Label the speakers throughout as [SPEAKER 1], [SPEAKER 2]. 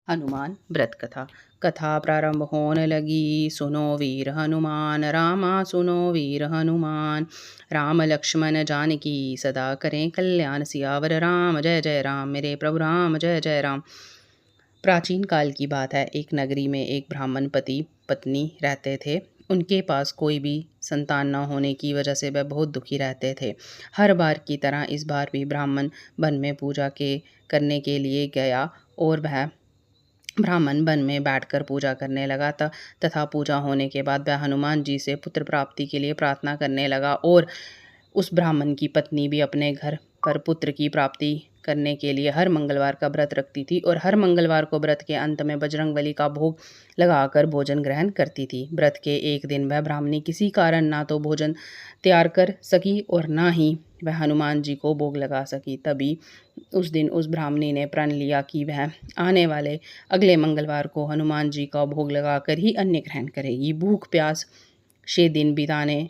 [SPEAKER 1] हनुमान व्रत कथा। कथा प्रारंभ होने लगी। सुनो वीर हनुमान रामा, सुनो वीर हनुमान। राम लक्ष्मण जानकी सदा करें कल्याण, सियावर राम जय जय राम, मेरे प्रभु राम जय जय राम। प्राचीन काल की बात है। एक नगरी में एक ब्राह्मण पति पत्नी रहते थे। उनके पास कोई भी संतान न होने की वजह से वह बहुत दुखी रहते थे। हर बार की तरह इस बार भी ब्राह्मण वन में पूजा करने के लिए गया और वह ब्राह्मण वन में बैठकर पूजा करने लगा तथा पूजा होने के बाद वह हनुमान जी से पुत्र प्राप्ति के लिए प्रार्थना करने लगा। और उस ब्राह्मण की पत्नी भी अपने घर पर पुत्र की प्राप्ति करने के लिए हर मंगलवार का व्रत रखती थी और हर मंगलवार को व्रत के अंत में बजरंगबली का भोग लगाकर भोजन ग्रहण करती थी। व्रत के एक दिन वह ब्राह्मणी किसी कारण ना तो भोजन तैयार कर सकी और ना ही वह हनुमान जी को भोग लगा सकी। तभी उस दिन उस ब्राह्मणी ने प्रण लिया कि वह आने वाले अगले मंगलवार को हनुमान जी का भोग लगाकर ही अन्न ग्रहण करेगी। भूख प्यास से दिन बिताने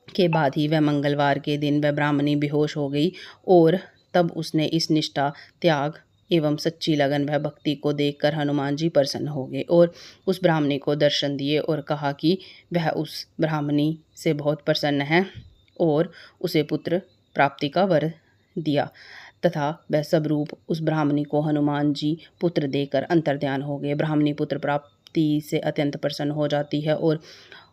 [SPEAKER 1] के बाद ही वह मंगलवार के दिन वह ब्राह्मणी बेहोश हो गई और तब उसने इस निष्ठा, त्याग एवं सच्ची लगन व भक्ति को देखकर हनुमान जी प्रसन्न हो गए और उस ब्राह्मणी को दर्शन दिए और कहा कि वह उस ब्राह्मणी से बहुत प्रसन्न है और उसे पुत्र प्राप्ति का वर दिया तथा वह सब रूप उस ब्राह्मणी को हनुमान जी पुत्र देकर अंतर्ध्यान हो गए। ब्राह्मणी पुत्र प्राप्ति से अत्यंत प्रसन्न हो जाती है और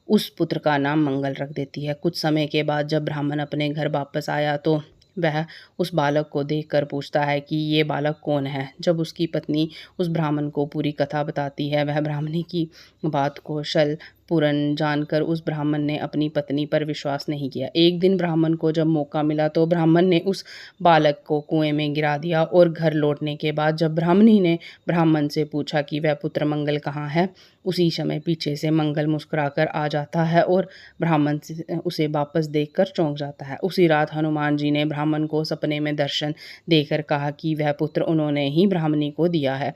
[SPEAKER 1] उस पुत्र का नाम मंगल रख देती है। कुछ समय के बाद जब ब्राह्मण अपने घर वापस आया तो वह उस बालक को देखकर पूछता है कि ये बालक कौन है। जब उसकी पत्नी उस ब्राह्मण को पूरी कथा बताती है, वह ब्राह्मणी की बात को छल पूर्ण जानकर उस ब्राह्मण ने अपनी पत्नी पर विश्वास नहीं किया। एक दिन ब्राह्मण को जब मौका मिला तो ब्राह्मण ने उस बालक को कुएं में गिरा दिया और घर लौटने के बाद जब ब्राह्मणी ने ब्राह्मण से पूछा कि वह पुत्र मंगल कहाँ है, उसी समय पीछे से मंगल मुस्कुराकर आ जाता है और ब्राह्मण उसे वापस देखकर चौंक जाता है। उसी रात हनुमान जी ने ब्राह्मण को सपने में दर्शन देकर कहा कि वह पुत्र उन्होंने ही ब्राह्मणी को दिया है।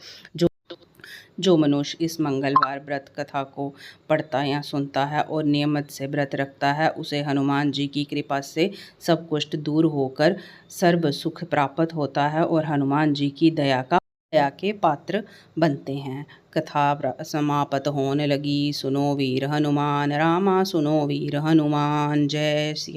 [SPEAKER 1] जो मनुष्य इस मंगलवार व्रत कथा को पढ़ता या सुनता है और नियमित से व्रत रखता है, उसे हनुमान जी की कृपा से सब कुष्ठ दूर होकर सर्व सुख प्राप्त होता है और हनुमान जी की दया के पात्र बनते हैं। कथा समाप्त होने लगी। सुनो वीर हनुमान रामा, सुनो वीर हनुमान। जय श्री